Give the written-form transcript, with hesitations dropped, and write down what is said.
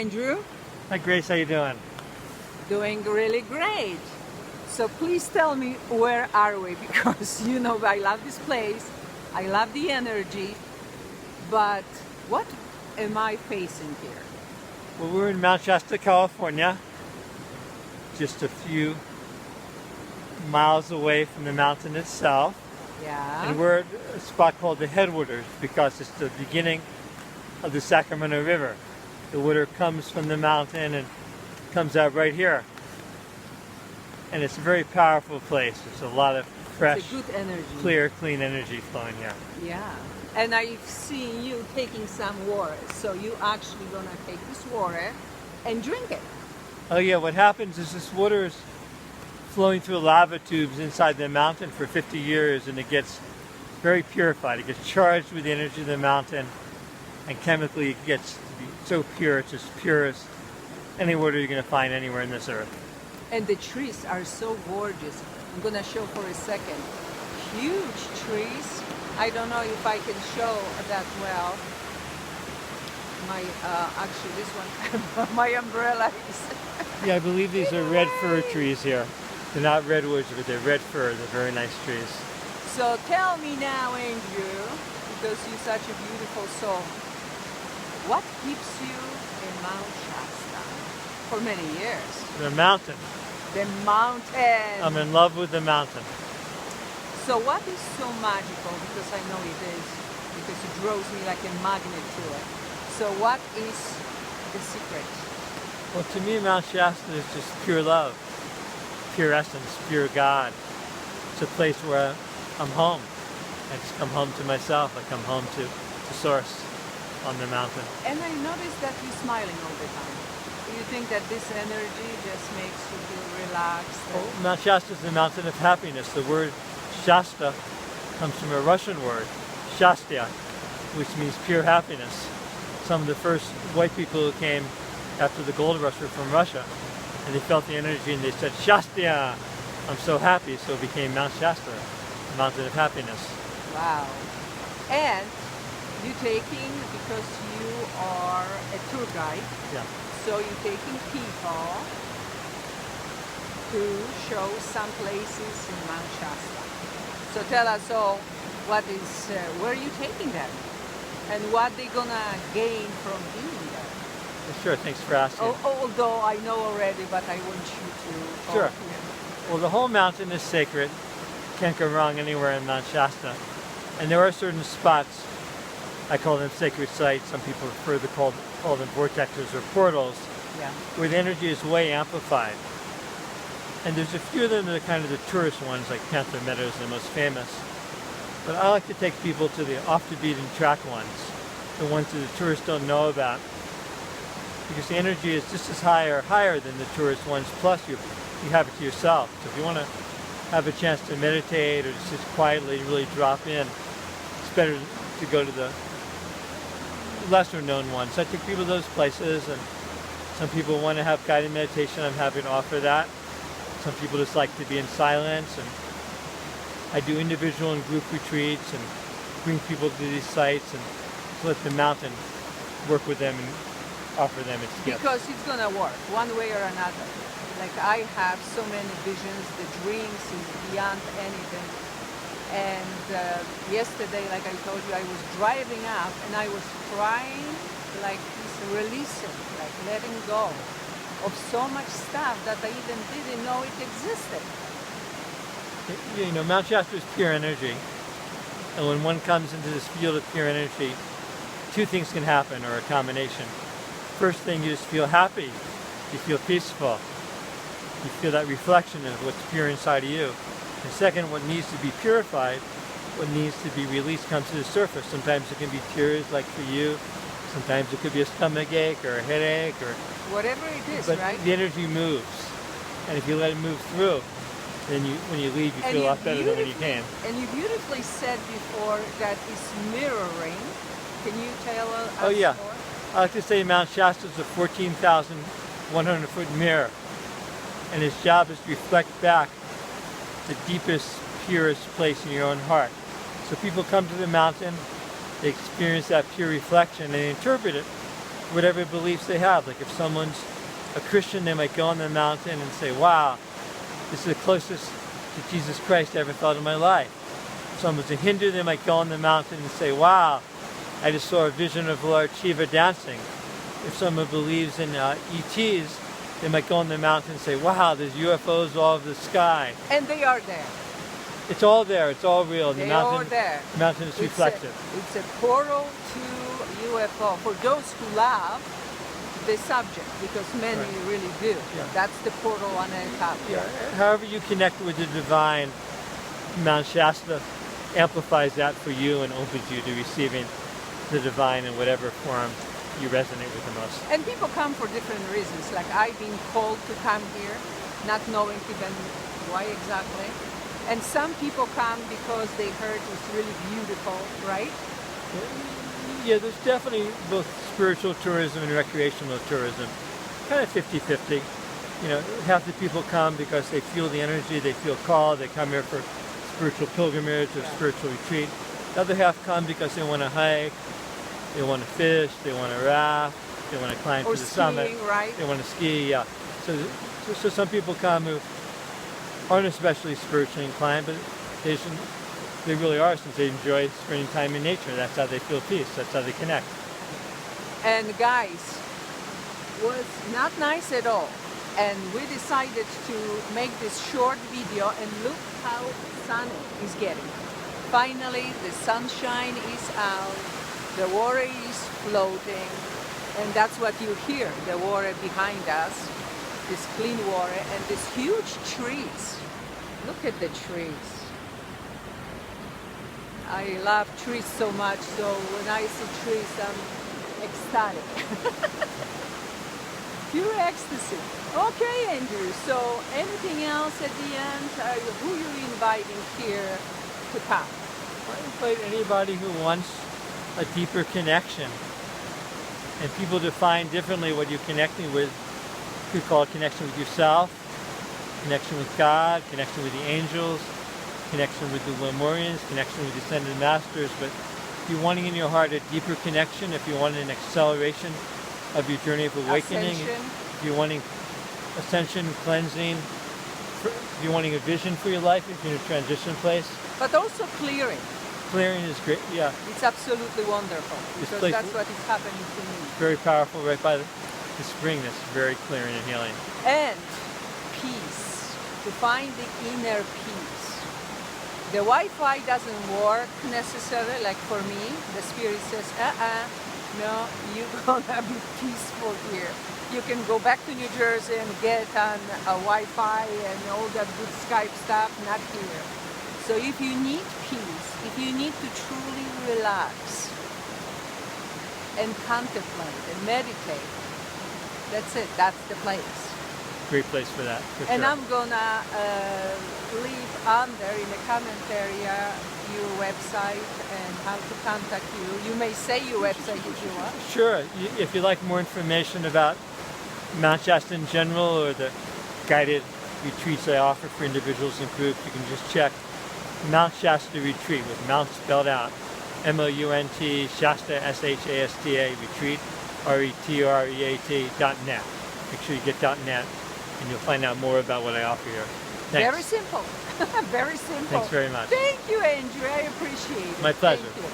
Andrew. Hi, Grace. How you doing? Doing really great. So please tell me, where are we? Because you know I love this place. I love the energy. But what am I facing here? Well, we're in Mount Shasta, California, just a few miles away from the mountain itself. Yeah. And we're at a spot called the Headwaters because it's the beginning of the Sacramento River. The water comes from the mountain and comes out right here. And it's a very powerful place. There's a lot of fresh, it's a good energy. clear, clean energy flowing here. Yeah. And I've seen you taking some water. So you actually gonna take this water and drink it. Oh yeah, what happens is this water is flowing through lava tubes inside the mountain for 50 years, and it gets very purified. It gets charged with the energy of the mountain, and chemically it gets to be so pure. It's as pure as any water you're going to find anywhere in this earth. And the trees are so gorgeous. I'm gonna show for a second. Huge trees. I don't know if I can show that well. My actually this one, my umbrella is. Yeah, I believe these are red fir trees here. They're not redwoods, but they're red fir. They're very nice trees. So tell me now, Andrew, because you're such a beautiful soul, what keeps you in Mount Shasta for many years? The mountain. The mountain. I'm in love with the mountain. So what is so magical, because I know it is, because it draws me like a magnet to it. So what is the secret? Well, to me, Mount Shasta is just pure love, pure essence, pure God. It's a place where I'm home. I just come home to myself. I come home to Source on the mountain. And I noticed that you're smiling all the time. Do you think that this energy just makes you feel relaxed? Well, Mount Shasta is the mountain of happiness. The word Shasta comes from a Russian word, Shastya, which means pure happiness. Some of the first white people who came after the gold rush were from Russia, and they felt the energy and they said, Shastya, I'm so happy, so it became Mount Shasta, the mountain of happiness. Wow. And you taking, because you are a tour guide, Yeah. so you're taking people to show some places in Mount Shasta. So tell us all, where are you taking them? And what they gonna gain from being there? Sure, thanks for asking. Although I know already, but I want you to. Sure. Well, the whole mountain is sacred. Can't go wrong anywhere in Mount Shasta. And there are certain spots, I call them sacred sites. Some people prefer to call them vortexes or portals, Yeah. where the energy is way amplified. And there's a few of them that are kind of the tourist ones, like Panther Meadows, the most famous. But I like to take people to the off-the-beaten-track ones, the ones that the tourists don't know about, because the energy is just as higher than the tourist ones, plus you have it to yourself. So if you want to have a chance to meditate or just sit quietly, really drop in, it's better to go to the lesser known ones. So I take people to those places, and some people want to have guided meditation. I'm happy to offer that. Some people just like to be in silence, and I do individual and group retreats and bring people to these sites and let the mountain work with them and offer them its gifts. Because it's gonna work one way or another. Like I have so many visions, the dreams is beyond anything. And yesterday, like I told you, I was driving up and I was trying like this releasing, like letting go of so much stuff that I even didn't know it existed. You know, Mount Shasta is pure energy. And when one comes into this field of pure energy, two things can happen, or a combination. First thing, you just feel happy. You feel peaceful. You feel that reflection of what's pure inside of you. And second, what needs to be purified, what needs to be released comes to the surface. Sometimes it can be tears, like for you. Sometimes it could be a stomach ache or a headache, or whatever it is, but right? the energy moves. And if you let it move through, then when you leave, you feel a lot better than when you came. And you beautifully said before that it's mirroring. Can you tell us Oh yeah. more? I like to say Mount Shasta is a 14,100-foot mirror. And its job is to reflect back the deepest, purest place in your own heart. So people come to the mountain, they experience that pure reflection, and they interpret it whatever beliefs they have. Like if someone's a Christian, they might go on the mountain and say, wow, this is the closest to Jesus Christ I ever thought in my life. If someone's a Hindu, they might go on the mountain and say, wow, I just saw a vision of Lord Shiva dancing. If someone believes in ETs, they might go on the mountain and say, wow, there's UFOs all over the sky. And they are there. It's all there. It's all real. They are there. The mountain is reflective. It's a portal to UFO for those who love the subject, because many really do. Yeah. That's the portal on a top. Yeah. However you connect with the divine, Mount Shasta amplifies that for you and opens you to receiving the divine in whatever form you resonate with the most. And people come for different reasons. Like I've been called to come here, not knowing even why exactly. And some people come because they heard it was really beautiful, right? Yeah, there's definitely both spiritual tourism and recreational tourism. Kind of 50-50. You know, half the people come because they feel the energy, they feel called, they come here for spiritual pilgrimage or spiritual retreat. The other half come because they want to hike, they want to fish, they want to raft, they want to climb to the summit. Right? They want to ski, yeah. So some people come who aren't especially spiritually inclined, but they really are, since they enjoy spending time in nature. That's how they feel peace. That's how they connect. And guys, was not nice at all. And we decided to make this short video, and look how sun is getting. Finally, the sunshine is out, the water is floating, and that's what you hear, the water behind us, this clean water, and these huge trees. Look at the trees. I love trees so much, so when I see trees, I'm ecstatic. Pure ecstasy. Okay, Andrew, so anything else at the end? Who are you inviting here to come? I invite anybody who wants a deeper connection. And people define differently what you're connecting with. You could call it connection with yourself, connection with God, connection with the angels, connection with the Lemurians, connection with descended masters. But if you're wanting in your heart a deeper connection, if you want an acceleration of your journey of awakening, if you're wanting ascension, cleansing, if you're wanting a vision for your life, if you're in a transition place. But also clearing. Clearing is great, yeah. It's absolutely wonderful, because that's what is happening to me. Very powerful right by the spring. That's very clearing and healing. And peace, to find the inner peace. The Wi-Fi doesn't work necessarily, like for me. The spirit says, no, you're gonna be peaceful here. You can go back to New Jersey and get on a Wi-Fi and all that good Skype stuff, not here. So if you need peace, if you need to truly relax and contemplate and meditate, that's it, that's the place. Great place for that, for and sure. I'm gonna leave under in the comment area your website and how to contact you. You may say your website if you want. Sure. If you'd like more information about Mount Shasta in general, or the guided retreats I offer for individuals and groups, you can just check Mount Shasta Retreat, with Mount spelled out, M-O-U-N-T, Shasta, S-H-A-S-T-A, retreat, RETREAT.net. Make sure you get .net, and you'll find out more about what I offer here. Thanks. Very simple. Very simple. Thanks very much. Thank you, Andrew. I appreciate it. My pleasure. Thank you.